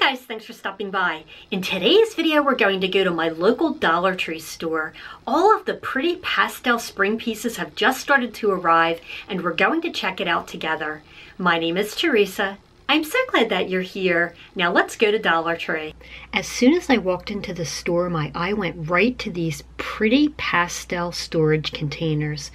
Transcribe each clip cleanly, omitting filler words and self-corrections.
guys, thanks for stopping by. In today's video, we're going to go to my local Dollar Tree store. All of the pretty pastel spring pieces have just started to arrive, and we're going to check it out together. My name is Theresa. I'm so glad that you're here. Now let's go to Dollar Tree. As soon as I walked into the store, my eye went right to these pretty pastel storage containers.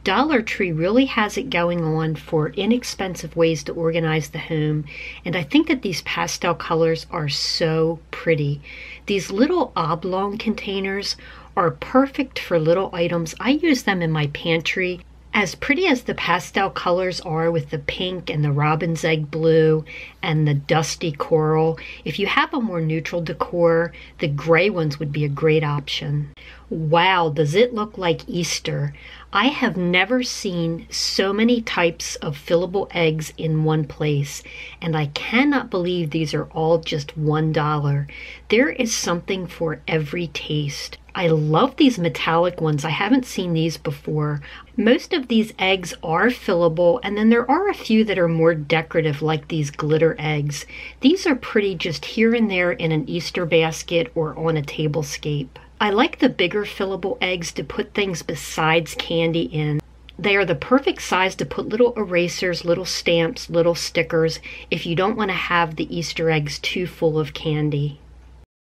Dollar Tree really has it going on for inexpensive ways to organize the home, and I think that these pastel colors are so pretty. These little oblong containers are perfect for little items. I use them in my pantry. As pretty as the pastel colors are with the pink and the robin's egg blue and the dusty coral, if you have a more neutral decor, the gray ones would be a great option. Wow, does it look like Easter? I have never seen so many types of fillable eggs in one place, and I cannot believe these are all just $1. There is something for every taste. I love these metallic ones. I haven't seen these before. Most of these eggs are fillable, and then there are a few that are more decorative, like these glitter eggs. These are pretty just here and there in an Easter basket or on a tablescape. I like the bigger fillable eggs to put things besides candy in. They are the perfect size to put little erasers, little stamps, little stickers if you don't want to have the Easter eggs too full of candy.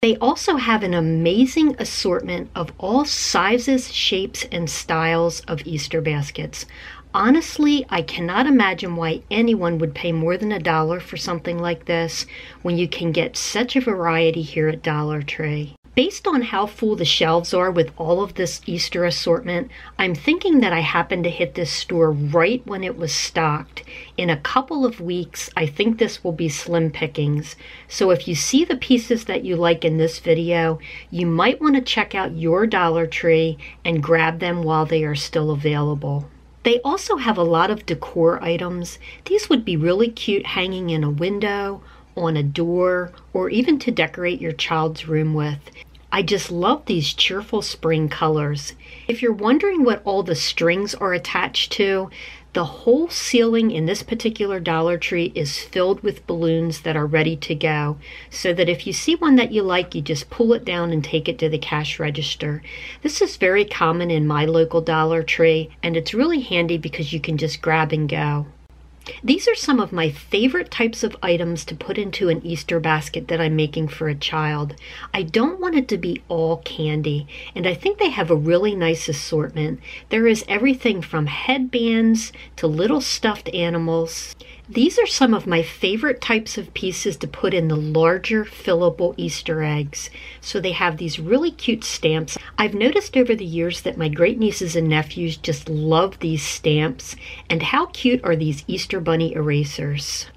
They also have an amazing assortment of all sizes, shapes, and styles of Easter baskets. Honestly, I cannot imagine why anyone would pay more than $1 for something like this when you can get such a variety here at Dollar Tree. Based on how full the shelves are with all of this Easter assortment, I'm thinking that I happened to hit this store right when it was stocked. In a couple of weeks, I think this will be slim pickings. So if you see the pieces that you like in this video, you might want to check out your Dollar Tree and grab them while they are still available. They also have a lot of decor items. These would be really cute hanging in a window, on a door, or even to decorate your child's room with. I just love these cheerful spring colors. If you're wondering what all the strings are attached to, the whole ceiling in this particular Dollar Tree is filled with balloons that are ready to go, so that if you see one that you like, you just pull it down and take it to the cash register. This is very common in my local Dollar Tree, and it's really handy because you can just grab and go. These are some of my favorite types of items to put into an Easter basket that I'm making for a child. I don't want it to be all candy, and I think they have a really nice assortment. There is everything from headbands to little stuffed animals. These are some of my favorite types of pieces to put in the larger fillable Easter eggs. So they have these really cute stamps. I've noticed over the years that my great nieces and nephews just love these stamps. And how cute are these Easter bunny erasers?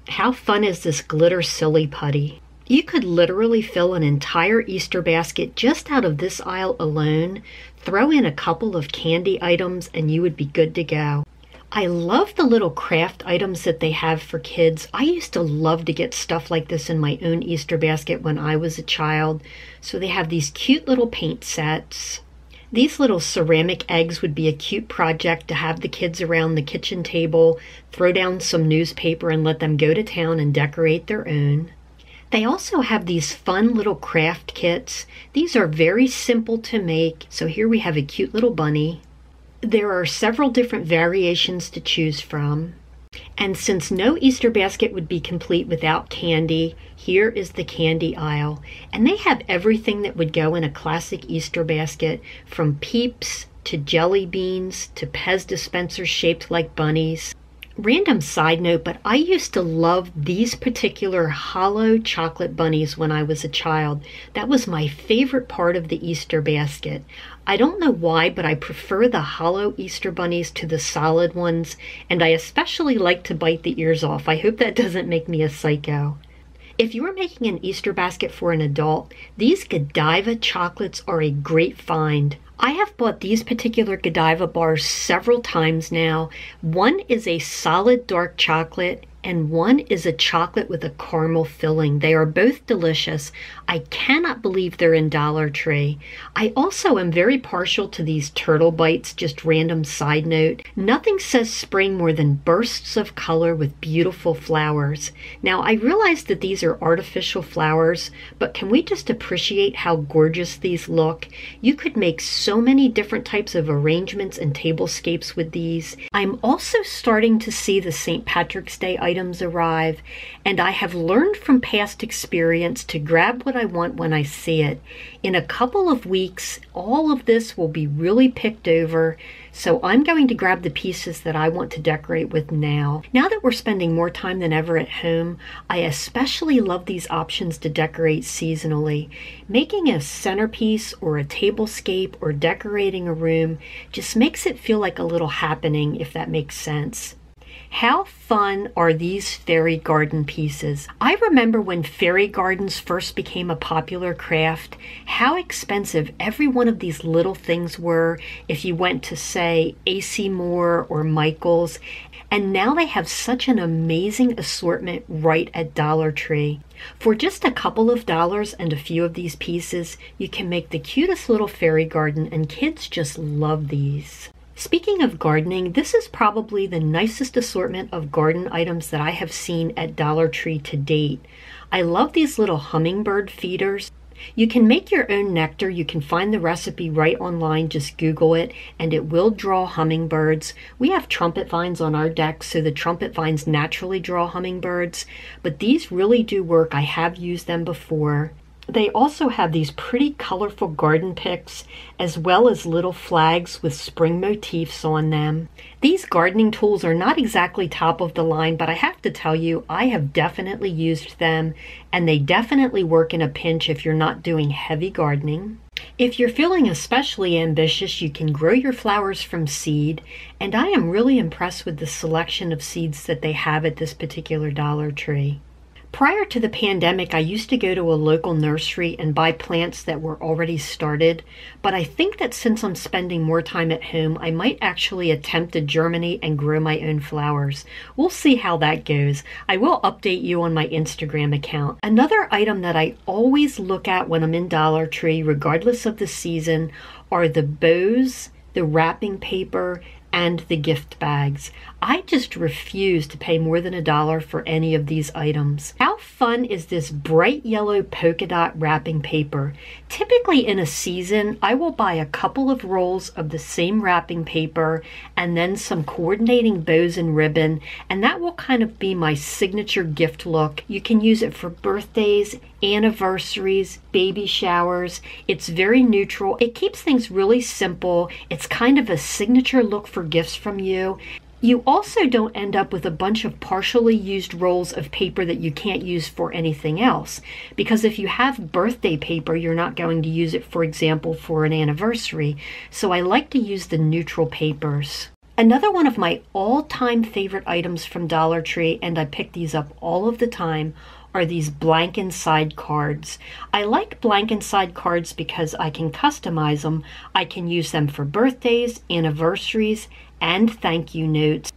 How fun is this glitter silly putty? You could literally fill an entire Easter basket just out of this aisle alone. Throw in a couple of candy items and you would be good to go. I love the little craft items that they have for kids. I used to love to get stuff like this in my own Easter basket when I was a child. So they have these cute little paint sets. These little ceramic eggs would be a cute project to have the kids around the kitchen table, throw down some newspaper and let them go to town and decorate their own. They also have these fun little craft kits. These are very simple to make. So here we have a cute little bunny. There are several different variations to choose from. And since no Easter basket would be complete without candy, here is the candy aisle. And they have everything that would go in a classic Easter basket, from Peeps to jelly beans to Pez dispensers shaped like bunnies. Random side note, but I used to love these particular hollow chocolate bunnies when I was a child. That was my favorite part of the Easter basket. I don't know why, but I prefer the hollow Easter bunnies to the solid ones, and I especially like to bite the ears off. I hope that doesn't make me a psycho. If you are making an Easter basket for an adult, these Godiva chocolates are a great find. I have bought these particular Godiva bars several times now. One is a solid dark chocolate, and one is a chocolate with a caramel filling. They are both delicious. I cannot believe they're in Dollar Tree. I also am very partial to these turtle bites, just random side note. Nothing says spring more than bursts of color with beautiful flowers. Now, I realize that these are artificial flowers, but can we just appreciate how gorgeous these look? You could make so many different types of arrangements and tablescapes with these. I'm also starting to see the St. Patrick's Day items arrive, and I have learned from past experience to grab what I want when I see it. In a couple of weeks, all of this will be really picked over, so I'm going to grab the pieces that I want to decorate with now. Now that we're spending more time than ever at home, I especially love these options to decorate seasonally. Making a centerpiece or a tablescape or decorating a room just makes it feel like a little happening, if that makes sense. How fun are these fairy garden pieces? I remember when fairy gardens first became a popular craft, how expensive every one of these little things were if you went to, say, AC Moore or Michael's, and now they have such an amazing assortment right at Dollar Tree. For just a couple of dollars and a few of these pieces, you can make the cutest little fairy garden, and kids just love these. Speaking of gardening, this is probably the nicest assortment of garden items that I have seen at Dollar Tree to date. I love these little hummingbird feeders. You can make your own nectar. You can find the recipe right online. Just Google it and it will draw hummingbirds. We have trumpet vines on our deck, so the trumpet vines naturally draw hummingbirds, but these really do work. I have used them before. They also have these pretty colorful garden picks, as well as little flags with spring motifs on them. These gardening tools are not exactly top of the line, but I have to tell you, I have definitely used them, and they definitely work in a pinch if you're not doing heavy gardening. If you're feeling especially ambitious, you can grow your flowers from seed, and I am really impressed with the selection of seeds that they have at this particular Dollar Tree. Prior to the pandemic, I used to go to a local nursery and buy plants that were already started, but I think that since I'm spending more time at home, I might actually attempt to germinate and grow my own flowers. We'll see how that goes. I will update you on my Instagram account. Another item that I always look at when I'm in Dollar Tree, regardless of the season, are the bows, the wrapping paper, and the gift bags. I just refuse to pay more than $1 for any of these items. How fun is this bright yellow polka dot wrapping paper? Typically in a season, I will buy a couple of rolls of the same wrapping paper and then some coordinating bows and ribbon, and that will kind of be my signature gift look. You can use it for birthdays, anniversaries, baby showers. It's very neutral. It keeps things really simple. It's kind of a signature look for gifts from you. You also don't end up with a bunch of partially used rolls of paper that you can't use for anything else. Because if you have birthday paper, you're not going to use it, for example, for an anniversary. So I like to use the neutral papers. Another one of my all-time favorite items from Dollar Tree, and I pick these up all of the time, are these blank inside cards. I like blank inside cards because I can customize them. I can use them for birthdays, anniversaries, and thank you notes.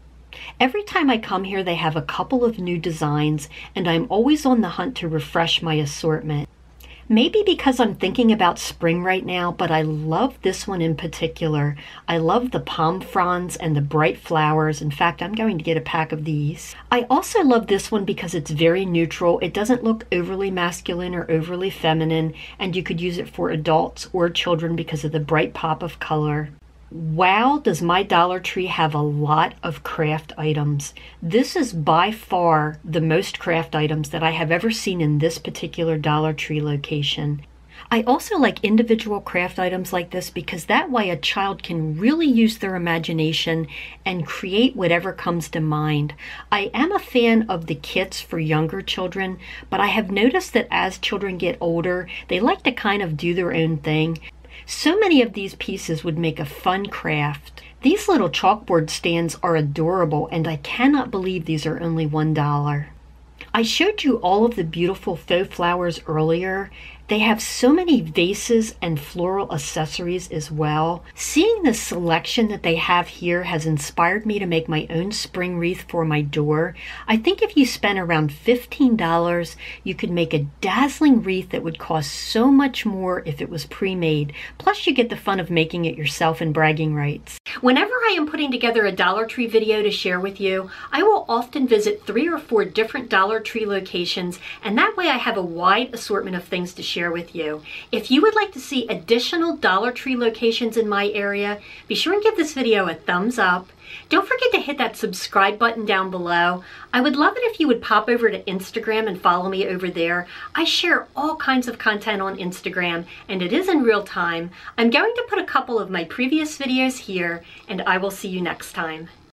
Every time I come here, they have a couple of new designs, and I'm always on the hunt to refresh my assortment. Maybe because I'm thinking about spring right now, but I love this one in particular. I love the palm fronds and the bright flowers. In fact, I'm going to get a pack of these. I also love this one because it's very neutral. It doesn't look overly masculine or overly feminine, and you could use it for adults or children because of the bright pop of color. Wow, does my Dollar Tree have a lot of craft items. This is by far the most craft items that I have ever seen in this particular Dollar Tree location. I also like individual craft items like this because that way a child can really use their imagination and create whatever comes to mind. I am a fan of the kits for younger children, but I have noticed that as children get older, they like to kind of do their own thing. So many of these pieces would make a fun craft. These little chalkboard stands are adorable, and I cannot believe these are only $1. I showed you all of the beautiful faux flowers earlier. They have so many vases and floral accessories as well. Seeing the selection that they have here has inspired me to make my own spring wreath for my door. I think if you spent around $15, you could make a dazzling wreath that would cost so much more if it was pre-made. Plus you get the fun of making it yourself and bragging rights. Whenever I am putting together a Dollar Tree video to share with you, I will often visit 3 or 4 different Dollar Tree locations, and that way I have a wide assortment of things to share with you. If you would like to see additional Dollar Tree locations in my area, be sure and give this video a thumbs up. Don't forget to hit that subscribe button down below. I would love it if you would pop over to Instagram and follow me over there. I share all kinds of content on Instagram, and it is in real time. I'm going to put a couple of my previous videos here, and I will see you next time.